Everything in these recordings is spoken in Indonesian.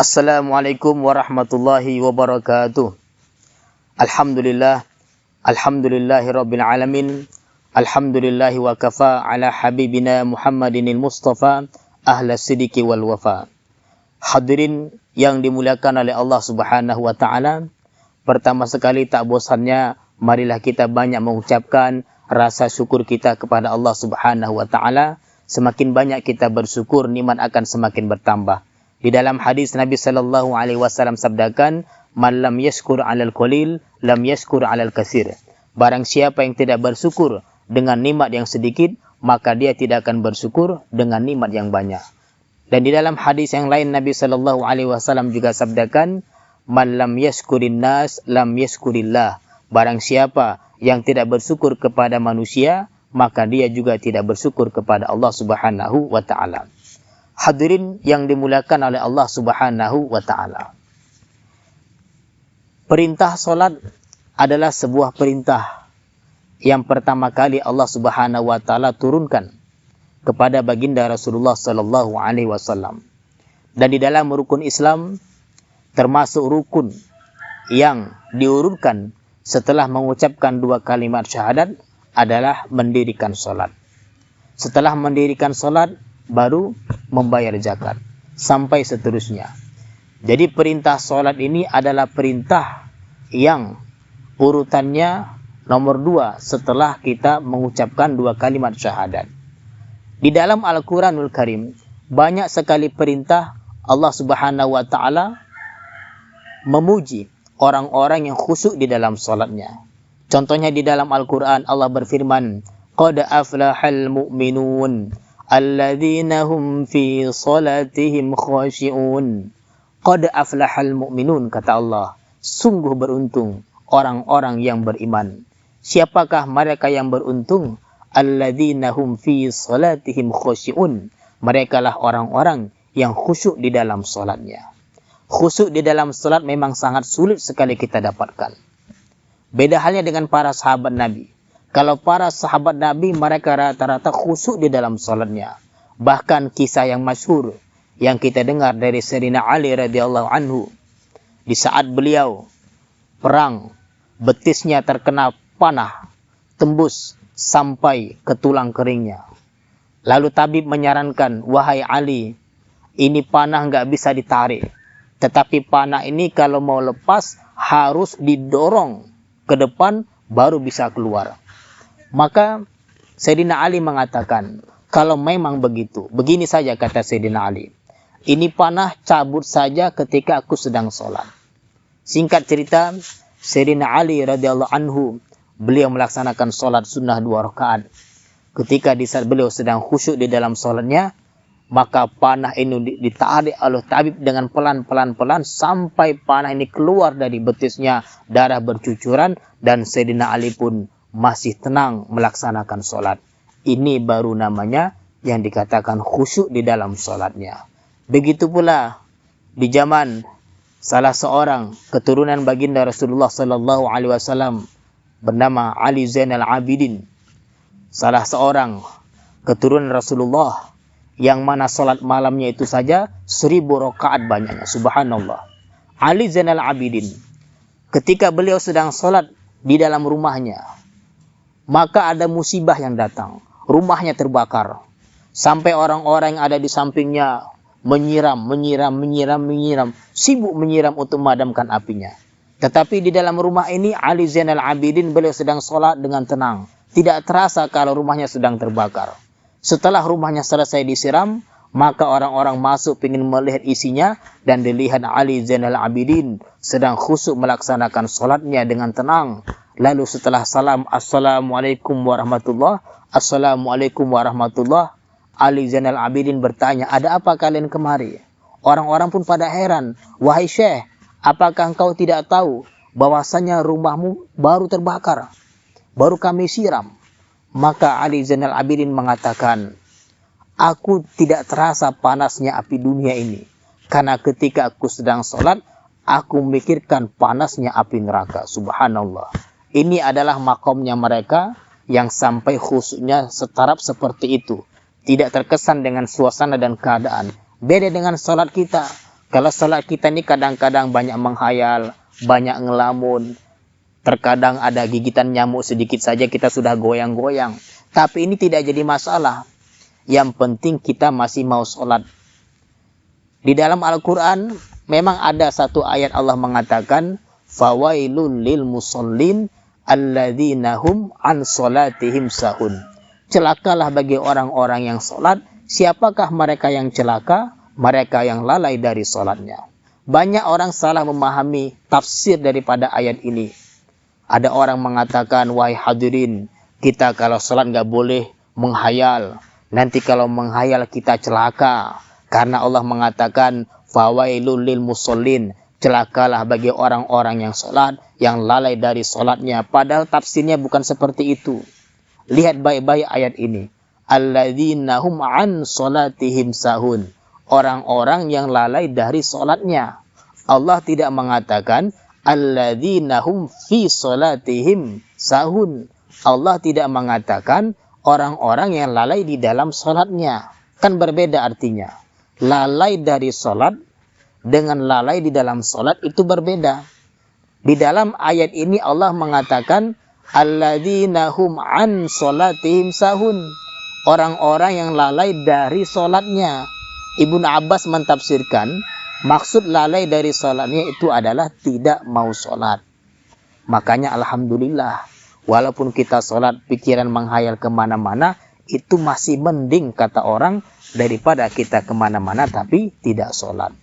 Assalamualaikum warahmatullahi wabarakatuh. Alhamdulillah, alhamdulillahi rabbil alamin. Alhamdulillahi wa kafa ala habibina Muhammadinil Mustafa ahla sidiki wal wafa. Hadirin yang dimuliakan oleh Allah Subhanahu wa taala, pertama sekali tak bosannya marilah kita banyak mengucapkan rasa syukur kita kepada Allah Subhanahu wa taala. Semakin banyak kita bersyukur, nikmat akan semakin bertambah. Di dalam hadis Nabi sallallahu alaihi wasallam sabdakan, "Man lam yashkur 'alal qalil, lam yashkur 'alal katsir." Barang siapa yang tidak bersyukur dengan nikmat yang sedikit, maka dia tidak akan bersyukur dengan nikmat yang banyak. Dan di dalam hadis yang lain Nabi sallallahu alaihi wasallam juga sabdakan, "Man lam yashkurin nas, lam yashkurillah." Barang siapa yang tidak bersyukur kepada manusia, maka dia juga tidak bersyukur kepada Allah Subhanahu wa taala. Hadirin yang dimuliakan oleh Allah Subhanahu wa taala. Perintah salat adalah sebuah perintah yang pertama kali Allah Subhanahu wa taala turunkan kepada baginda Rasulullah sallallahu alaihi wasallam. Dan di dalam rukun Islam termasuk rukun yang diurutkan setelah mengucapkan dua kalimat syahadat adalah mendirikan salat. Setelah mendirikan salat baru membayar zakat, sampai seterusnya. Jadi perintah salat ini adalah perintah yang urutannya nomor 2 setelah kita mengucapkan dua kalimat syahadat. Di dalam Al-Quranul Karim banyak sekali perintah Allah Subhanahu wa taala memuji orang-orang yang khusyuk di dalam salatnya. Contohnya di dalam Al-Quran Allah berfirman, "Qad aflahal mu'minun alladzina hum fi salatihim khashi'un." Qad aflahal mu'minun, kata Allah, sungguh beruntung orang-orang yang beriman. Siapakah mereka yang beruntung? Alladzina hum fi salatihim khashi'un. Merekalah orang-orang yang khusyuk di dalam salatnya. Khusyuk di dalam salat memang sangat sulit sekali kita dapatkan. Beda halnya dengan para sahabat Nabi. Kalau para sahabat Nabi, mereka rata-rata khusyuk di dalam salatnya. Bahkan kisah yang masyhur yang kita dengar dari Sayyidina Ali radhiyallahu anhu, di saat beliau perang, betisnya terkena panah, tembus sampai ke tulang keringnya. Lalu tabib menyarankan, "Wahai Ali, ini panah nggak bisa ditarik. Tetapi panah ini kalau mau lepas harus didorong ke depan baru bisa keluar." Maka Sayyidina Ali mengatakan, kalau memang begitu, begini saja kata Sayyidina Ali, ini panah cabut saja ketika aku sedang sholat. Singkat cerita, Sayyidina Ali radhiyallahu anhu, beliau melaksanakan sholat sunnah 2 rakaat. Ketika di saat beliau sedang khusyuk di dalam sholatnya, maka panah ini ditarik oleh tabib dengan pelan-pelan sampai panah ini keluar dari betisnya, darah bercucuran, dan Sayyidina Ali pun masih tenang melaksanakan sholat. Ini baru namanya yang dikatakan khusyuk di dalam sholatnya. Begitu pula di zaman salah seorang keturunan baginda Rasulullah sallallahu alaihi wasallam bernama Ali Zainal Abidin. Salah seorang keturunan Rasulullah yang mana sholat malamnya itu saja 1000 rakaat banyaknya. Subhanallah. Ali Zainal Abidin, ketika beliau sedang sholat di dalam rumahnya, maka ada musibah yang datang. Rumahnya terbakar. Sampai orang-orang yang ada di sampingnya menyiram. Sibuk menyiram untuk memadamkan apinya. Tetapi di dalam rumah ini Ali Zainal Abidin beliau sedang sholat dengan tenang. Tidak terasa kalau rumahnya sedang terbakar. Setelah rumahnya selesai disiram, maka orang-orang masuk ingin melihat isinya, dan dilihat Ali Zainal Abidin sedang khusyuk melaksanakan sholatnya dengan tenang. Lalu setelah salam, "Assalamualaikum warahmatullah, Assalamualaikum warahmatullah," Ali Zainal Abidin bertanya, "Ada apa kalian kemari?" Orang-orang pun pada heran, "Wahai Syekh, apakah engkau tidak tahu bahwasanya rumahmu baru terbakar? Baru kami siram." Maka Ali Zainal Abidin mengatakan, "Aku tidak terasa panasnya api dunia ini. Karena ketika aku sedang sholat, aku memikirkan panasnya api neraka." Subhanallah. Ini adalah makomnya mereka yang sampai khusyuknya setaraf seperti itu. Tidak terkesan dengan suasana dan keadaan. Beda dengan sholat kita. Kalau salat kita ini kadang-kadang banyak menghayal, banyak ngelamun, terkadang ada gigitan nyamuk sedikit saja kita sudah goyang-goyang. Tapi ini tidak jadi masalah. Yang penting kita masih mau sholat. Di dalam Al-Quran memang ada satu ayat Allah mengatakan, fawailul lil musallin alladzina hum an sholatihim sahun. Celakalah bagi orang-orang yang sholat. Siapakah mereka yang celaka? Mereka yang lalai dari sholatnya. Banyak orang salah memahami tafsir daripada ayat ini. Ada orang mengatakan, wahai hadirin, kita kalau sholat nggak boleh menghayal. Nanti kalau menghayal kita celaka. Karena Allah mengatakan, fawailul lil musallin. Celakalah bagi orang-orang yang sholat, yang lalai dari sholatnya. Padahal tafsirnya bukan seperti itu. Lihat baik-baik ayat ini. Alladzina hum an sholatihim sahun. Orang-orang yang lalai dari sholatnya. Allah tidak mengatakan alladzina hum fi sholatihim sahun. Allah tidak mengatakan orang-orang yang lalai di dalam sholatnya. Kan berbeda artinya. Lalai dari sholat dengan lalai di dalam sholat itu berbeda. Di dalam ayat ini Allah mengatakan alladzina hum an sholatihim sahun. Orang-orang yang lalai dari sholatnya. Ibnu Abbas mentafsirkan, maksud lalai dari sholatnya itu adalah tidak mau sholat. Makanya alhamdulillah, walaupun kita sholat pikiran menghayal kemana-mana, itu masih mending kata orang daripada kita kemana-mana tapi tidak sholat.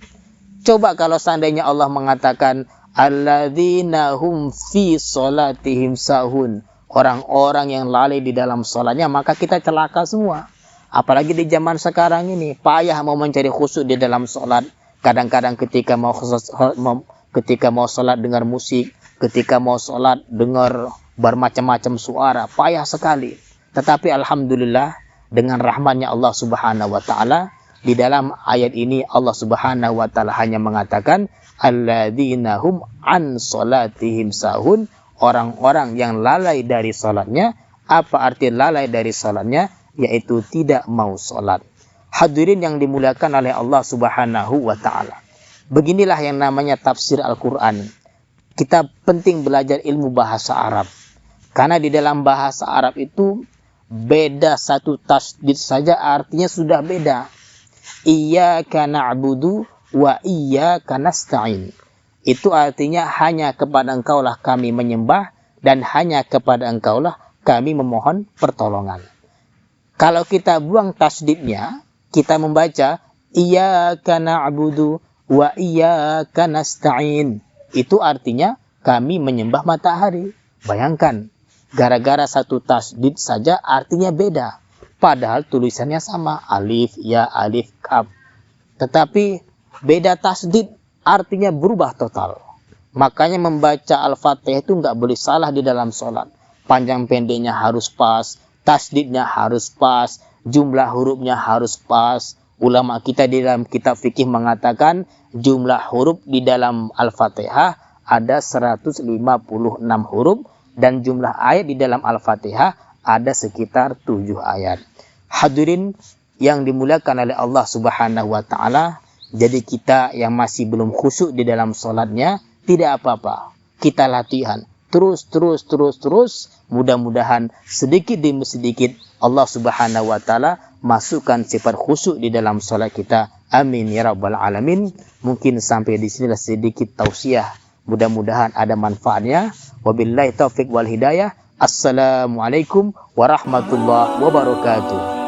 Coba kalau seandainya Allah mengatakan, alladzina hum fi sholatihim sahun. Orang-orang yang lalai di dalam sholatnya, maka kita celaka semua. Apalagi di zaman sekarang ini, payah mau mencari khusyuk di dalam sholat. Kadang-kadang ketika mau sholat dengar musik, ketika mau sholat dengar bermacam-macam suara, payah sekali. Tetapi alhamdulillah, dengan rahmatnya Allah subhanahu wa ta'ala, di dalam ayat ini Allah subhanahu wa ta'ala hanya mengatakan, alladzina hum an sholatihim sahun. Orang-orang yang lalai dari sholatnya. Apa arti lalai dari sholatnya? Yaitu tidak mau sholat. Hadirin yang dimuliakan oleh Allah subhanahu wa ta'ala. Beginilah yang namanya tafsir Al-Quran. Kita penting belajar ilmu bahasa Arab. Karena di dalam bahasa Arab itu beda satu tasdid saja artinya sudah beda. Iyyaka na'budu wa iyyaka nasta'in. Itu artinya hanya kepada engkaulah kami menyembah dan hanya kepada engkaulah kami memohon pertolongan. Kalau kita buang tasdidnya, kita membaca iyyaka na'budu wa iyyaka nasta'in. Itu artinya kami menyembah matahari. Bayangkan, gara-gara satu tasdid saja artinya beda. Padahal tulisannya sama, alif, ya, alif, kaf. Tetapi beda tasdid artinya berubah total. Makanya membaca Al-Fatihah itu nggak boleh salah di dalam sholat. Panjang pendeknya harus pas, tasdidnya harus pas, jumlah hurufnya harus pas. Ulama kita di dalam kitab fikih mengatakan jumlah huruf di dalam Al-Fatihah ada 156 huruf dan jumlah ayat di dalam Al-Fatihah ada sekitar 7 ayat. Hadirin yang dimuliakan oleh Allah Subhanahu wa taala, jadi kita yang masih belum khusyuk di dalam sholatnya, tidak apa-apa. Kita latihan. Terus. Mudah-mudahan sedikit demi sedikit Allah subhanahu wa ta'ala masukkan sifat khusyuk di dalam sholat kita. Amin ya rabbal alamin. Mungkin sampai di sinilah sedikit tausiah. Mudah-mudahan ada manfaatnya. Wabillahi taufiq wal hidayah. Assalamualaikum warahmatullahi wabarakatuh.